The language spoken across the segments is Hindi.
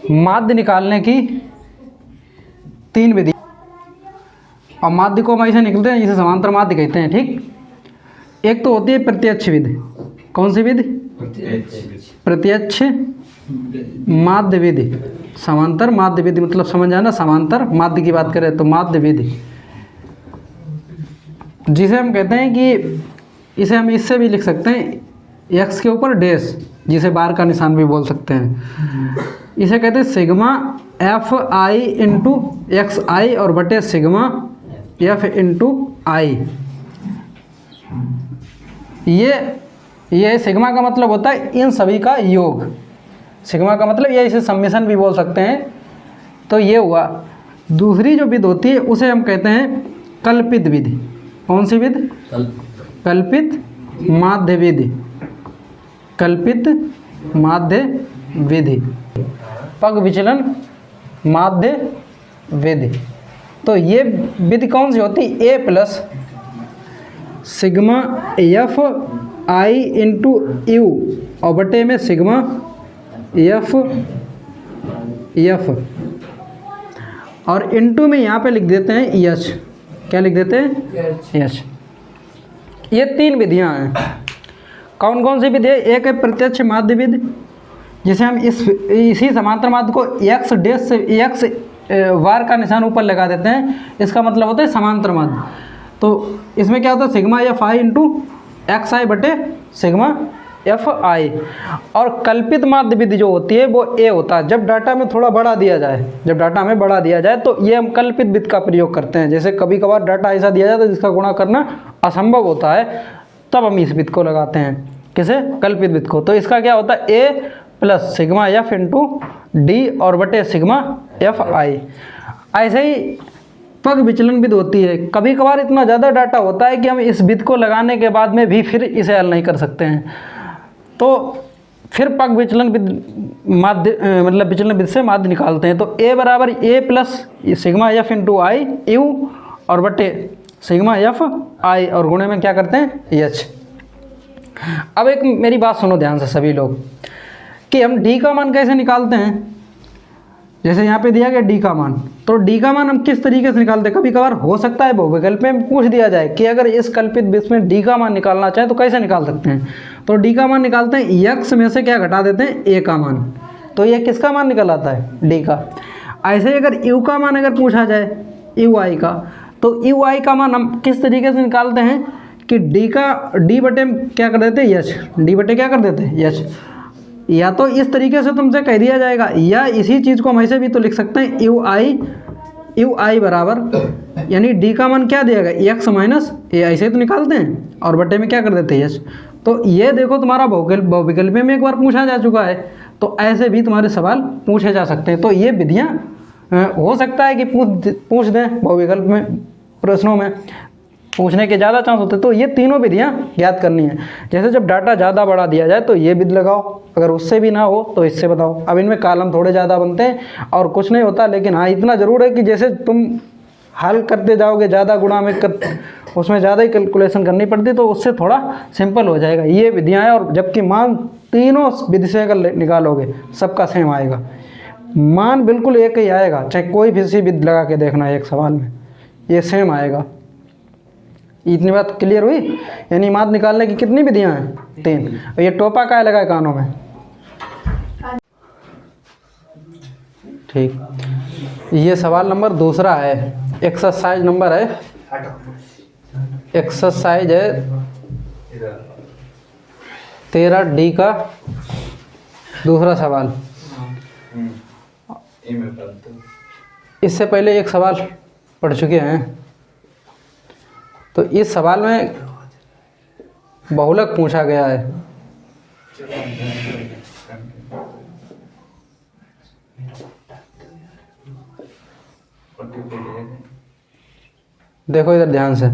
माध्य निकालने की 3 विधि। और माध्य को हम ऐसे निकलते हैं जिसे समांतर माध्य कहते हैं। ठीक, एक तो होती है प्रत्यक्ष विधि। कौन सी विधि? प्रत्यक्ष माध्य विधि। समांतर माध्य विधि मतलब समझ आना, समांतर माध्य की बात करें तो माध्य विधि, जिसे हम कहते हैं कि इसे हम इससे भी लिख सकते हैं x के ऊपर डैश, जिसे बार का निशान भी बोल सकते हैं। इसे कहते हैं sigma F I into X I और बटे सिग्मा एफ इंटू आई। ये सिग्मा का मतलब होता है इन सभी का योग। सिग्मा का मतलब ये इसे सम्मिशन भी बोल सकते हैं। तो ये हुआ। दूसरी जो विधि होती है उसे हम कहते हैं कल्पित विधि। कौन सी विधि? कल्पित माध्य विधि। कल्पित माध्य विधि, पग विचलन माध्य विधि। तो ये विधि कौन सी होती? A plus sigma F I into U और बटे में सिग्मा एफ और इंटू में यहाँ पे लिख देते हैं एच। क्या लिख देते हैं? एच। ये 3 विधियाँ हैं। कौन कौन सी विधि है? एक है प्रत्यक्ष माध्य विधि, जिसे हम इसी समांतर माध्य को एक्स डैश से एक्स वार का निशान ऊपर लगा देते हैं। इसका मतलब होता है समांतर माध्य। तो इसमें क्या होता है? Sigma F I into X I बटे सिग्मा एफ आई। और कल्पित माध्य विधि जो होती है वो ए होता है। जब डाटा में थोड़ा बढ़ा दिया जाए, जब डाटा हमें बढ़ा दिया जाए तो ये हम कल्पित विधि का प्रयोग करते हैं। जैसे कभी कभार डाटा ऐसा दिया जाता है जिसका गुणा करना असंभव होता है, तब हम इस विधि को लगाते हैं। किसे? कल्पित विधि को। तो इसका क्या होता है? A plus sigma F into D और बटे सिग्मा एफ आई। ऐसे ही पग विचलन विधि होती है। कभी कभार इतना ज़्यादा डाटा होता है कि हम इस विधि को लगाने के बाद में भी फिर इसे हल नहीं कर सकते हैं, तो फिर पग विचलन विधि माध्य मतलब विचलन विधि से माध्य निकालते हैं। तो ए बराबर A plus sigma F into I U और बटे सिग्मा एफ आई और गुणे में क्या करते हैं? एच। अब एक मेरी बात सुनो ध्यान से सभी लोग, कि हम डी का मान कैसे निकालते हैं। जैसे यहाँ पे दिया गया डी का मान, तो डी का मान हम किस तरीके से निकालते हैं? कभी कभार हो सकता है बहुविकल्प में पूछ दिया जाए कि अगर इस कल्पित विधि में डी का मान निकालना चाहें तो कैसे निकाल सकते हैं। तो डी का मान निकालते हैं, यक्स में से क्या घटा देते हैं? ए का मान। तो ये किसका मान निकल आता है? डी का। ऐसे ही अगर यू का मान अगर पूछा जाए, यू आई का, तो यू आई का मान हम किस तरीके से निकालते हैं कि डी बटे क्या कर देते हैं? एच। डी बटे क्या कर देते हैं? एच। या तो इस तरीके से तुमसे कह दिया जाएगा, या इसी चीज़ को हम ऐसे भी तो लिख सकते हैं यू आई बराबर, यानी डी का मान क्या दिया गया? एक्स माइनस ए। ऐसे तो निकालते हैं और बटे में क्या कर देते हैं? एच। तो ये देखो तुम्हारा बहुविकल्प में एक बार पूछा जा चुका है, तो ऐसे भी तुम्हारे सवाल पूछे जा सकते हैं। तो ये विधियाँ हो सकता है कि पूछ दें बहुविकल्प में, प्रश्नों में पूछने के ज़्यादा चांस होते हैं। तो ये तीनों विधियाँ ज्ञात करनी है। जैसे जब डाटा ज़्यादा बढ़ा दिया जाए तो ये विधि लगाओ, अगर उससे भी ना हो तो इससे बताओ। अब इनमें कॉलम थोड़े ज़्यादा बनते हैं और कुछ नहीं होता, लेकिन हाँ इतना ज़रूर है कि जैसे तुम हल करते जाओगे ज़्यादा गुणा में उसमें ज़्यादा ही कैलकुलेशन करनी पड़ती, तो उससे थोड़ा सिंपल हो जाएगा। ये विधियाँ हैं, और जबकि मान तीनों विधि से अगर निकालोगे सबका सेम आएगा, मान बिल्कुल एक ही आएगा, चाहे कोई भी सी विधि लगा के देखना है एक सवाल में, ये सेम आएगा। इतनी बात क्लियर हुई? यानी माध्य निकालने की कितनी विधियां हैं? 3। और ये टोपा का लगा है कानों में। ठीक, ये सवाल नंबर 2 है। एक्सरसाइज नंबर है, एक्सरसाइज है 13D का दूसरा सवाल। इससे पहले एक सवाल पढ़ चुके हैं, तो इस सवाल में बहुलक पूछा गया है। देखो इधर ध्यान से,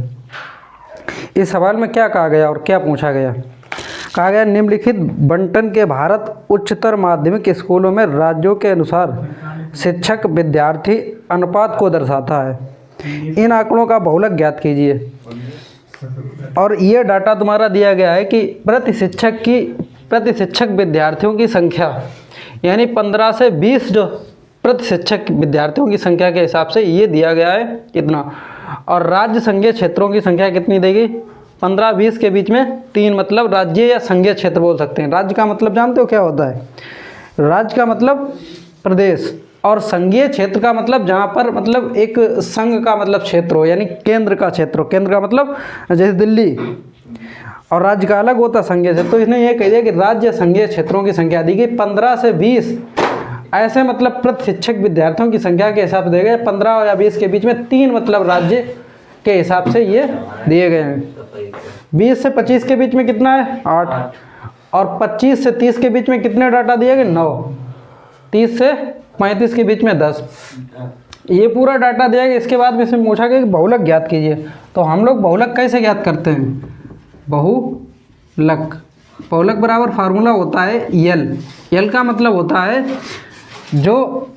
इस सवाल में क्या कहा गया और क्या पूछा गया। कहा गया निम्नलिखित बंटन के भारत उच्चतर माध्यमिक स्कूलों में राज्यों के अनुसार शिक्षक विद्यार्थी अनुपात को दर्शाता है। इन आंकड़ों का बहुलक ज्ञात कीजिए। और ये डाटा तुम्हारा दिया गया है कि प्रति शिक्षक विद्यार्थियों की संख्या यानी 15 से 20 जो प्रति शिक्षक विद्यार्थियों की संख्या के हिसाब से ये दिया गया है इतना। और राज्य संघीय क्षेत्रों की संख्या कितनी देगी? 15-20 के बीच में 3, मतलब राज्य या संघीय क्षेत्र बोल सकते हैं। राज्य का मतलब जानते हो क्या होता है? राज्य का मतलब प्रदेश, और संघीय क्षेत्र का मतलब जहाँ पर मतलब एक संघ का मतलब क्षेत्र हो, यानी केंद्र का क्षेत्र हो। केंद्र का मतलब जैसे दिल्ली, और राज्य का अलग होता है संघीय क्षेत्र। तो इसने ये कह दिया कि राज्य संघीय क्षेत्रों की संख्या दी गई 15 से 20, ऐसे मतलब प्रति शिक्षक विद्यार्थियों की संख्या के हिसाब से दिए गए। 15 या 20 के बीच में 3 मतलब राज्य के हिसाब से ये दिए गए हैं। 20 से 25 के बीच में कितना है? 8, और 25 से 30 के बीच में कितने डाटा दिए गए? 9, 30 से 35 के बीच में 10। ये पूरा डाटा दिया गया। इसके बाद में इसमें पूछा गया कि बहुलक ज्ञात कीजिए। तो हम लोग बहुलक कैसे ज्ञात करते हैं? बहुलक, बहुलक बराबर फार्मूला होता है यल का मतलब होता है जो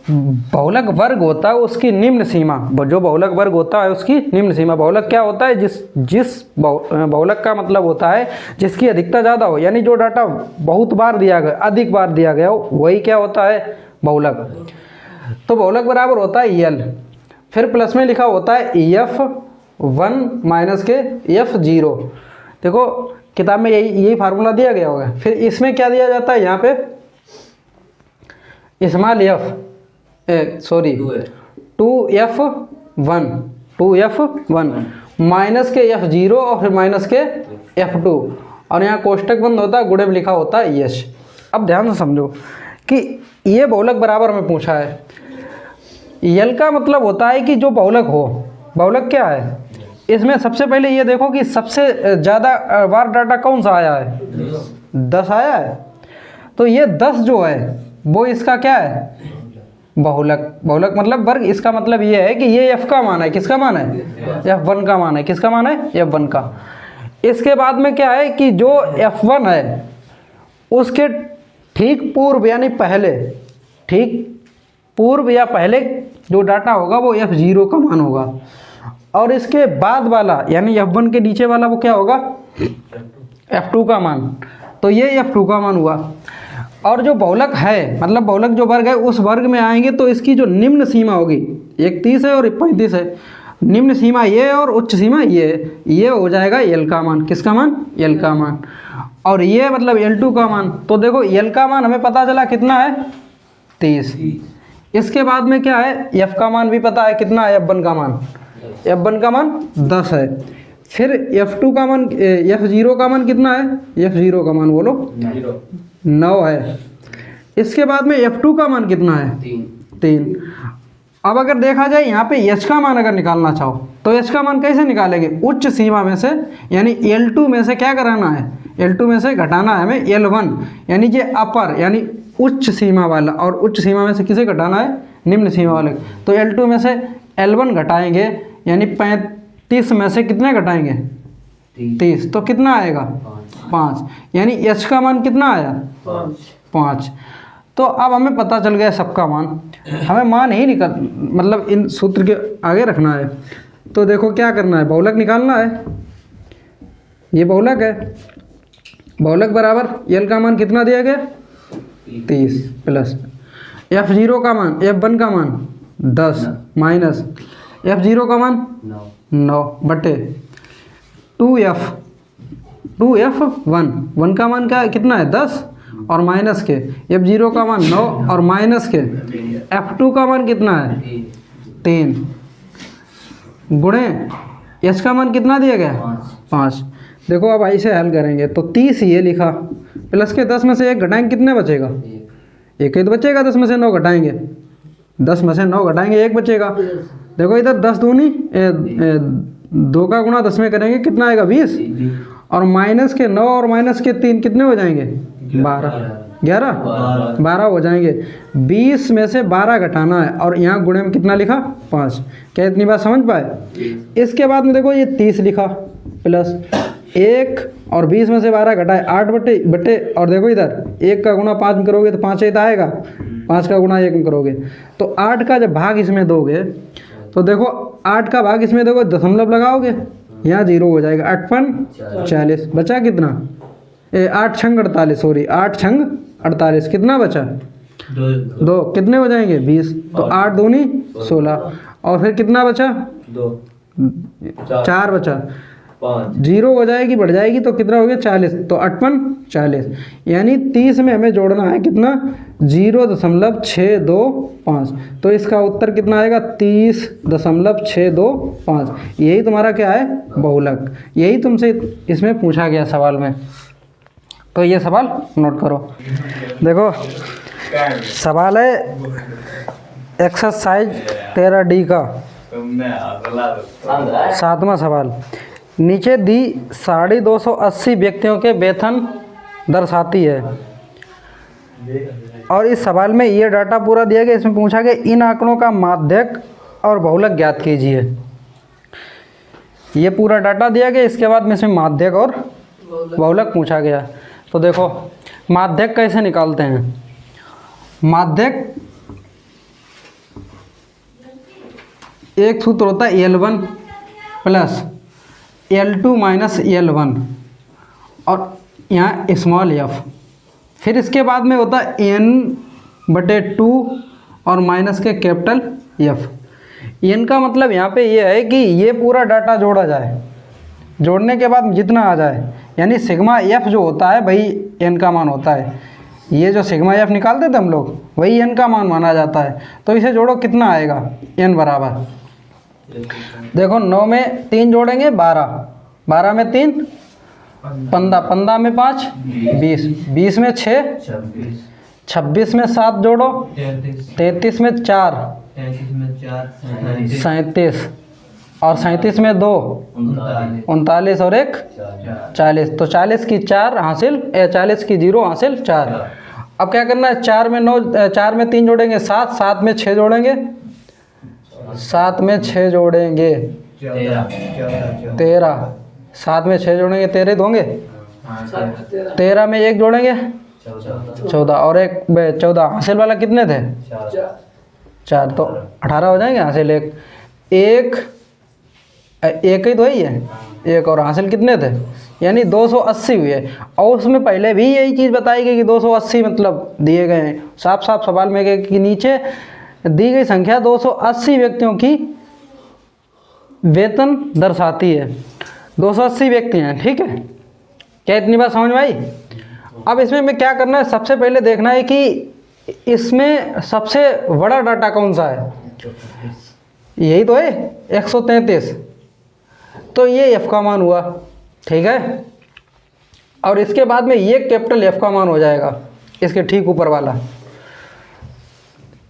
बहुलक वर्ग होता है उसकी निम्न सीमा, जो बहुलक वर्ग होता है उसकी निम्न सीमा। बहुलक क्या होता है? जिस बहुलक का मतलब होता है जिसकी अधिकता ज़्यादा हो, यानी जो डाटा बहुत बार दिया गया, अधिक बार दिया गया हो, वही क्या होता है? बहुलक। तो बहुलक बराबर होता है यल, फिर प्लस में लिखा होता है F1 माइनस के F0। देखो किताब में यही फार्मूला दिया गया होगा। फिर इसमें क्या दिया जाता है? यहाँ पे स्मॉल f2f1 माइनस के F0 और फिर माइनस के F2, और यहाँ कोष्टक बंद होता है, गुणे में लिखा होता है यश। अब ध्यान से समझो कि ये बहुलक बराबर में पूछा है। यल का मतलब होता है कि जो बहुलक हो। बहुलक क्या है? इसमें सबसे पहले ये देखो कि सबसे ज़्यादा बार डाटा कौन सा आया है? 10 आया है। तो ये 10 जो है वो इसका क्या है? बहुलक। बहुलक मतलब वर्ग। इसका मतलब ये है कि ये f का मान है। किसका मान है? F1 का मान है। किसका मान है? F1 का। इसके बाद में क्या है कि जो F1 है उसके ठीक पूर्व यानी पहले, ठीक पूर्व या पहले जो डाटा होगा वो F0 का मान होगा, और इसके बाद वाला यानी F1 के नीचे वाला वो क्या होगा? F2 का मान। तो ये F2 का मान हुआ। और जो बहुलक है मतलब बहुलक जो वर्ग है उस वर्ग में आएंगे तो इसकी जो निम्न सीमा होगी, एक 30 है और एक 35 है। निम्न सीमा ये है और उच्च सीमा ये है। ये हो जाएगा यल का मान। किसका मान? यल का मान। और ये मतलब L2 का मान। तो देखो यल का मान हमें पता चला कितना है? 30। इसके बाद में क्या है? F का मान भी पता है कितना है? F1 का मान। F1 का मान 10 है। फिर F2 का मान, F0 का मान कितना है? F0 का मान बोलो 9 है। इसके बाद में F2 का मान कितना है? 3। अब अगर देखा जाए यहाँ पे H का मान अगर निकालना चाहो तो H का मान कैसे निकालेंगे? उच्च सीमा में से यानी L2 में से क्या कराना है? L2 में से घटाना है हमें L1, यानी ये अपर यानी उच्च सीमा वाला, और उच्च सीमा में से किसे घटाना है? निम्न सीमा वाले। तो L2 में से L1 घटाएंगे यानी 35 में से कितने घटाएंगे? 30। तो कितना आएगा? 5। यानी H का मान कितना आया? 5। तो अब हमें पता चल गया सबका मान। हमें मान ही निकल मतलब इन सूत्र के आगे रखना है। तो देखो क्या करना है? बहुलक निकालना है। ये बहुलक है। बहुलक बराबर यल का मान कितना दिया गया? 30 प्लस F0 का मान, F1 का मान 10 माइनस F0 का मान 9 बटे 2F1 का मान क्या कितना है? 10 और माइनस के F0 का मान 9 और माइनस के F2 का मान कितना है? 3 गुणे H का मान कितना दिया गया? 5। देखो अब ऐसे हल करेंगे तो 30 ये लिखा प्लस के 10 में से 1 घटाएंगे, कितने बचेगा? 1 ही तो बचेगा। 10 में से 9 घटाएंगे, 10 में से 9 घटाएंगे 1 बचेगा। देखो इधर 10 दूनी 2 का गुणा 10 में करेंगे कितना आएगा? 20। और माइनस के 9 और माइनस के 3 कितने हो जाएंगे? 12 हो जाएंगे। 20 में से 12 घटाना है और यहाँ गुणे में कितना लिखा? 5। क्या इतनी बात समझ पाए? इसके बाद में देखो ये 30 लिखा प्लस 1 और 20 में से 12 घटाए 8 बटे और देखो इधर 1 का गुणा 5 में करोगे तो 5 ही तो आएगा। 5 का गुणा 1 में करोगे तो 8 का जब भाग इसमें दोगे तो देखो 8 का भाग इसमें देखो दशमलव लगाओगे, यहाँ 0 हो जाएगा। 8 पन 40 बचा कितना? 8 छंग 48, सॉरी 8 छंग 48 कितना बचा? दो कितने हो जाएंगे 20, तो 8 दूनी 16, और फिर कितना बचा 4 बचा, 0 हो जाएगी बढ़ जाएगी तो कितना हो गया 40, तो 8 40, यानी 30 में हमें जोड़ना है कितना 0.625, तो इसका उत्तर कितना आएगा 30.625। यही तुम्हारा क्या है बहुलक, यही तुमसे इसमें पूछा गया सवाल में, तो ये सवाल नोट करो। देखो सवाल है एक्सरसाइज 13D का 7वां सवाल, नीचे दी 280 व्यक्तियों के वेतन दर्शाती है, और इस सवाल में ये डाटा पूरा दिया गया, इसमें पूछा गया इन आंकड़ों का माध्यक और बहुलक ज्ञात कीजिए। ये पूरा डाटा दिया गया, इसके बाद में इसमें माध्यक और बहुलक पूछा गया। तो देखो माध्यक कैसे निकालते हैं, माध्यक एक सूत्र होता है L1 plus L2 minus L1 और यहाँ स्मॉल f, फिर इसके बाद में होता है n/2 और माइनस के कैपिटल F। n का मतलब यहाँ पे ये है कि ये पूरा डाटा जोड़ा जाए, जोड़ने के बाद जितना आ जाए, यानी सिग्मा f जो होता है वही n का मान होता है। ये जो सिग्मा f निकालते थे हम लोग वही n का मान माना जाता है। तो इसे जोड़ो कितना आएगा n बराबर, देखो 9 में 3 जोड़ेंगे 12, 12 में 3 15, 15 में 5 20, 20 में 6 26 में 7 जोड़ो 33 में 4 37, और 37 में 2 39 और 1 40, तो 40 की 4 हासिल 40 की 0 हासिल 4। अब क्या करना है, 4 में 9, 4 में 3 जोड़ेंगे 7, 7 में 6 जोड़ेंगे 7 में 6 जोड़ेंगे 13, 7 में 6 जोड़ेंगे 13 होंगे, 13 में 1 जोड़ेंगे 14, और 1 14, हासिल वाला कितने थे 4, तो 18 हो जाएंगे, हासिल 1 एक ही तो ही है 1, और हासिल कितने थे, यानी 280 हुए। और उसमें पहले भी यही चीज़ बताई गई कि 280 मतलब दिए गए हैं, साफ साफ सवाल में गए कि नीचे दी गई संख्या 280 व्यक्तियों की वेतन दर्शाती है। 280 व्यक्ति हैं, ठीक है, क्या इतनी बात समझ में आई। अब इसमें मैं क्या करना है, सबसे पहले देखना है कि इसमें सबसे बड़ा डाटा कौन सा है, यही तो है 133, तो ये f का मान हुआ, ठीक है, और इसके बाद में ये कैपिटल F का मान हो जाएगा इसके ठीक ऊपर वाला।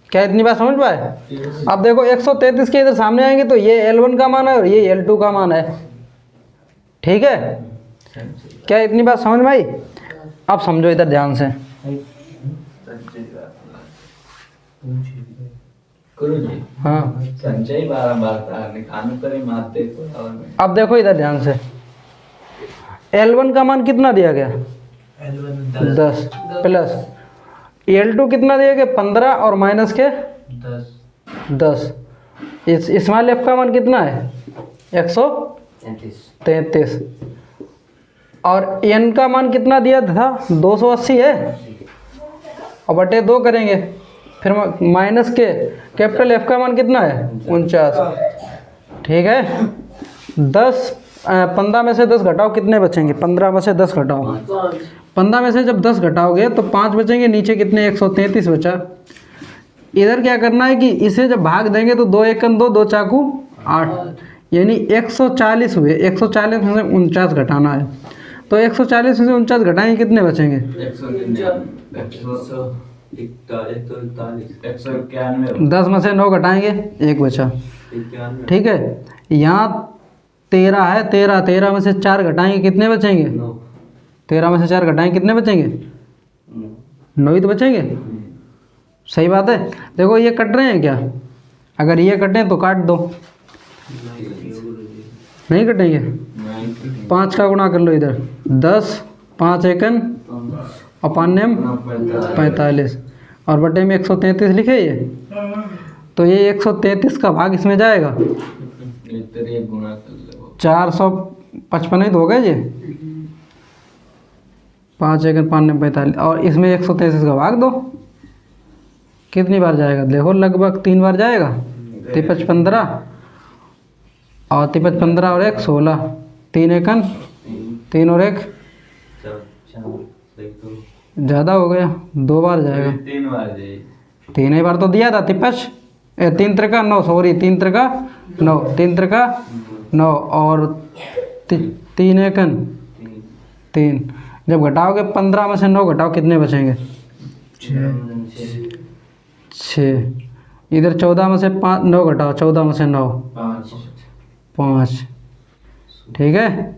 क्या इतनी बात समझ पाए। अब देखो 133 के इधर सामने आएंगे तो ये L1 का मान है और ये L2 का मान है, ठीक है, क्या इतनी बात समझ में आई। अब समझो इधर ध्यान से, हाँ अब देखो इधर ध्यान से, L1 का मान कितना दिया गया 10 प्लस L2 कितना दिया गया 15 और माइनस के 10। इस स्मॉल f का मान कितना है 133, और n का मान कितना दिया था 280 है, और बटे 2 करेंगे, फिर माइनस के कैपिटल F का मान कितना है 49, ठीक है। 15 में से 10 घटाओ कितने बचेंगे, 15 में से 10 घटाओ, 15 में से जब 10 घटाओगे तो 5 बचेंगे, नीचे कितने 133 बचा। इधर क्या करना है कि इसे जब भाग देंगे तो 2 1 2 2 चाकू 8, यानी 140 हुए, 140 में से 49 घटाना है, तो 140 में से 49 घटाएंगे कितने बचेंगे 10 में से 9 घटाएंगे 1 बचा, ठीक है। यहाँ 13 है, 13 में से 4 घटाएंगे कितने बचेंगे 13 में से 4 घटाएंगे कितने बचेंगे 9 ही तो बचेंगे, सही बात है। देखो ये कट रहे हैं क्या, अगर ये कटें तो काट दो, नहीं कटेंगे, 5 का गुणा कर लो इधर 10, 5 एकन और 5 45, और बटे में 133 लिखे ये, तो ये 133 का भाग इसमें जाएगा 455 ही तो हो गए ये, 5 एकन 5 45, और इसमें 133 का भाग दो, कितनी बार जाएगा देखो, लगभग 3 बार जाएगा। 3 15 और 3 15 और 1 16, 3 एकन 3 और 1 ज़्यादा हो गया, 2 बार जाएगा। 3 बार जाएगी। 3 ही बार तो दिया था। 3 त्रिका 9, सॉरी 3 त्रिका 9, 3 त्रिका 9 और 3 एकन 3। जब घटाओगे 15 में से 9 घटाओ, कितने बचेंगे? 6। इधर 14 में से 9 घटाओ, 14 में से 9 5। ठीक है,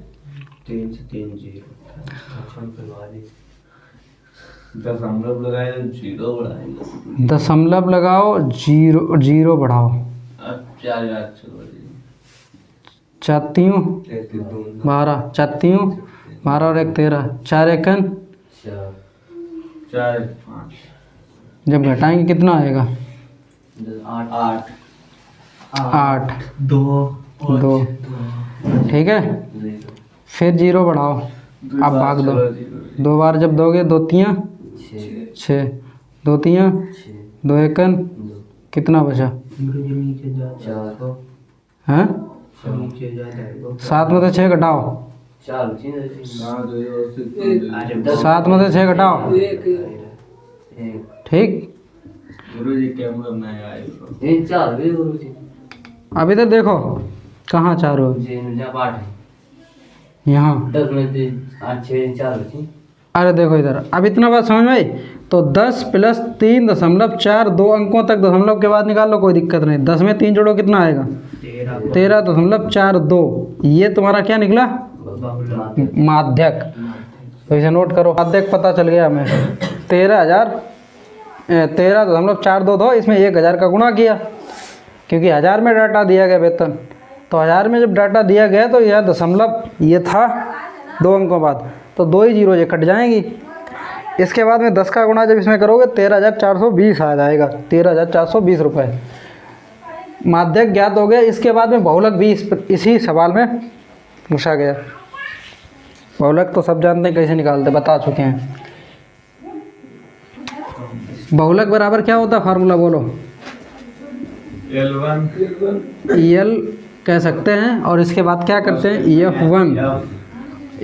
3 से 3 0। दशमलव लगाए तो 0 बढ़ाएंगे। दशमलव लगाओ, 0 बढ़ाओ। अब 4 चात्तियों 12, चात्तियों 12 और 1 13, 4 एकन 4 5। जब घटाएंगे कितना आएगा? 8 2। ठीक है, फिर 0 बढ़ाओ, अब भाग दो। 2 बार जब दोगे, 2 3 6, 2 3 2 एकन कितना बचा? हैं? 7 में से 6 घटाओ, 7 में से 6 घटाओ। ठीक, गुरुजी कैमरा बनाया है। अब इधर देखो, कहाँ 4 हो? यहाँ। अरे देखो इधर, अब इतना बात समझ में आई? तो 10 + 3.4, 2 अंकों तक दशमलव के बाद निकाल लो, कोई दिक्कत नहीं। 10 में 3 जोड़ो, कितना आएगा? 13.42। ये तुम्हारा क्या निकला? माध्यक। तो इसे नोट करो, माध्यक पता चल गया हमें। 13.42 दो, इसमें 1000 का गुणा किया, क्योंकि 1000 में डाटा दिया गया वेतन। तो 1000 में जब डाटा दिया गया तो यह दशमलव ये था 2 अंकों बाद, तो 2 ही 0 ये कट जाएंगी। इसके बाद में 10 का गुणा जब इसमें करोगे 13,420 आ जाएगा, 13,420 रुपये। माध्यक ज्ञात हो गया। इसके बाद में बहुलक भी इसी सवाल में पूछा गया। बहुलक तो सब जानते हैं कैसे निकालते, बता चुके हैं। बहुलक बराबर क्या होता है, फार्मूला बोलो। L1 EL कह सकते हैं, और इसके बाद क्या करते हैं, F1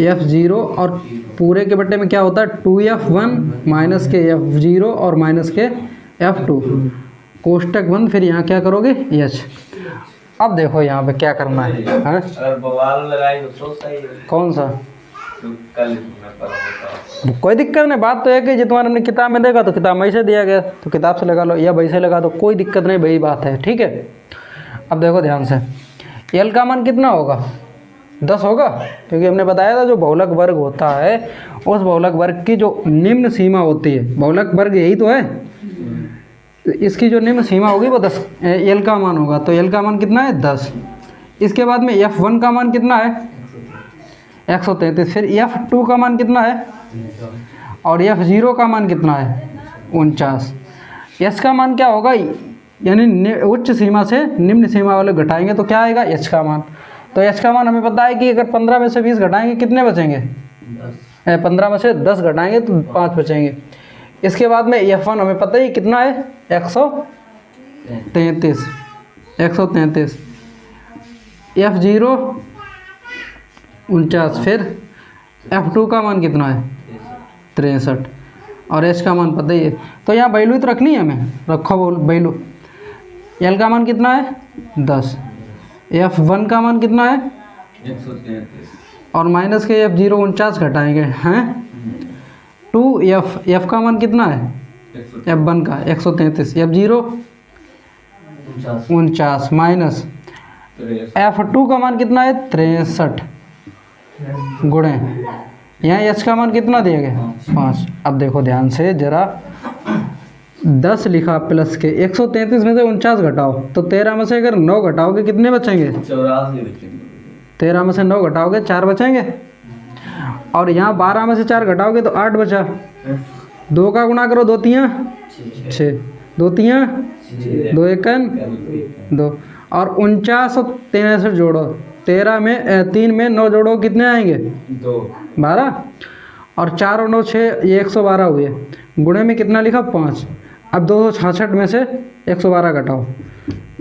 F0, और पूरे के बट्टे में क्या होता है, 2F1 माइनस के F0 और माइनस के F2, कोष्टक बंद। फिर यहाँ क्या करोगे, H। अब देखो यहाँ पे क्या करना है, हाँ? अगर बवाल लगाई तो सही है। कौन सा? तो कल मैं कोई दिक्कत नहीं, बात तो है कि जो तुम्हारे हमने किताब में देखा तो किताब में ऐसे दिया गया, तो किताब से लगा लो या वैसे लगा दो, कोई दिक्कत नहीं, वही बात है। ठीक है, अब देखो ध्यान से, L का मान कितना होगा? 10 होगा, क्योंकि हमने बताया था जो बहुलक वर्ग होता है, उस बहुलक वर्ग की जो निम्न सीमा होती है, बहुलक वर्ग यही तो है, इसकी जो निम्न सीमा होगी वो 10 L का मान होगा। तो L का मान कितना है? 10। इसके बाद में F1 का मान कितना है? 133। फिर F2 का मान कितना है? और F0 का मान कितना है? 49। H का मान क्या होगा, यानी उच्च सीमा से निम्न सीमा वाले घटाएंगे तो क्या आएगा, H का मान। तो H का मान हमें पता है कि अगर 15 में से 20 घटाएंगे कितने बचेंगे? 15 में से 10 घटाएंगे तो 5 बचेंगे। इसके बाद में F1 हमें पता ही कितना है, 133। F0 49। फिर F2 का मान कितना है? 63। और H का मान पता ही है। तो यहाँ वैल्यू तो रखनी है हमें, रखो बोल वैल्यू। L का मान कितना है? 10। F1 का मान कितना है? 133। और माइनस के F0 49 घटाएंगे हैं, 2F। F का मान कितना है? F1 का 133। F0 49 माइनस F2 का मान कितना है? 63 गुणे यहाँ H का मान कितना दिया गया? 5। अब देखो ध्यान से जरा, 10 लिखा प्लस के 133 में से 49 घटाओ, तो 13 में से अगर 9 घटाओगे कितने बचेंगे? 84 बचेंगे। 13 में से 9 घटाओगे 4 बचेंगे, और यहाँ 12 में से 4 घटाओगे तो 8 बचा। 2 का गुणा करो, 2 3 6, 2 3 2 एकन 2, और 49 और 63 जोड़ो, 13 में 3 में 9 जोड़ो, कितने आएंगे? 2 12, और 4 और 9 6, ये 112 हुए। गुणे में कितना लिखा? 5। अब 266 में से 112 घटाओ,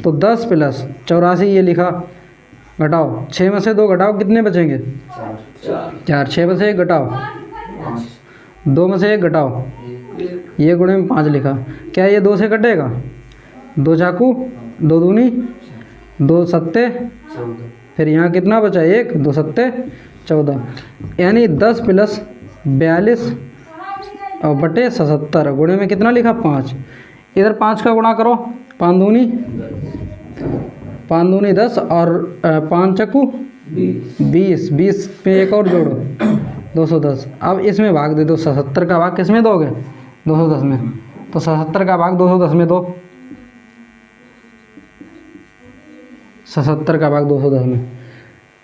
तो 10 प्लस 84 ये लिखा, घटाओ 6 में से 2 घटाओ, कितने बचेंगे? 4। 6 में से 1 घटाओ, 2 में से 1 घटाओ, ये गुणे में 5 लिखा। क्या ये 2 से कटेगा? 2 चाकू, 2 दूनी, 2 सत्ते, फिर यहाँ कितना बचा? 1, 2 सत्ते 14, यानी 10 प्लस 42 और बटे 77 गुणे में कितना लिखा? 5। इधर 5 का गुणा करो, 5 दूनी 10 और 5 चक्कू 20, 20 पे एक और जोड़ो 210। अब इसमें भाग दे दो, 77 का भाग किस में दोगे? 210 में। तो 77 का भाग 210 में दो, 77 का भाग 210 में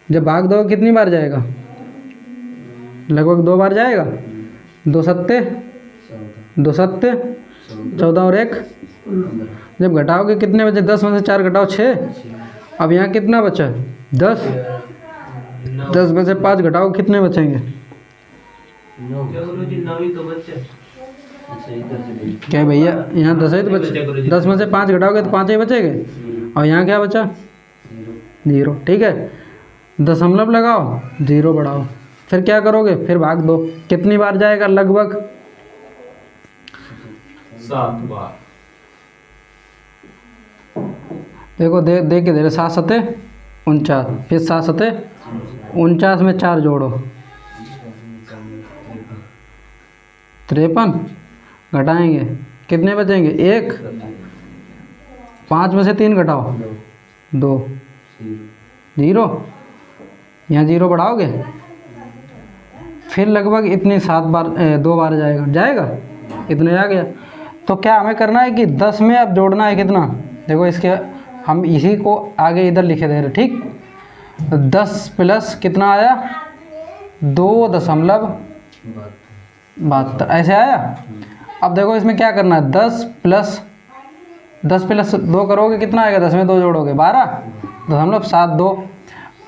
जब भाग दो कितनी बार जाएगा? लगभग 2 बार जाएगा। 2 सत्ते 14 और 1, जब घटाओगे कितने बचे? 10 में से 4 घटाओ 6। अब यहाँ कितना बचा? 10। 10 में से 5 घटाओ, कितने बचेंगे? क्या भैया, यहाँ 10 ही तो बचे। 10 में से 5 घटाओगे तो 5 ही बचेंगे, और यहाँ क्या बचा? 0। ठीक है, दशमलव लगाओ, 0 बढ़ाओ, फिर क्या करोगे? फिर भाग दो, कितनी बार जाएगा? लगभग 7 बार। देखो देख के दे रहे, 7 सत्ते 49, फिर 7 सत्ते 49 में 4 जोड़ो 53, घटाएंगे कितने बचेंगे? 1। 5 में से 3 घटाओ 2, 0, यहाँ 0 बढ़ाओगे, फिर लगभग इतने 7 बार 2 बार जाएगा इतने आ गया। तो क्या हमें करना है कि 10 में अब जोड़ना है कितना? देखो इसके हम इसी को आगे इधर लिखे दे रहे, ठीक। 10 प्लस कितना आया? 2.72 ऐसे आया। अब देखो इसमें क्या करना है? 10 प्लस 2 करोगे कितना आएगा? 10 में 2 जोड़ोगे 12.72।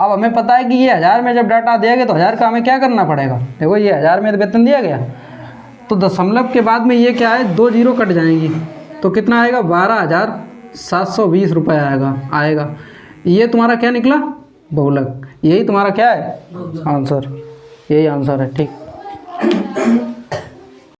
अब हमें पता है कि ये 1000 में जब डाटा दिया गया तो 1000 का हमें क्या करना पड़ेगा? देखो ये 1000 में वेतन दिया गया, तो दशमलव के बाद में ये क्या है? 2 जीरो कट जाएंगी, तो कितना आएगा? 12,720 रुपये आएगा। ये तुम्हारा क्या निकला? बहुलक। यही तुम्हारा क्या है? आंसर, यही आंसर है, ठीक।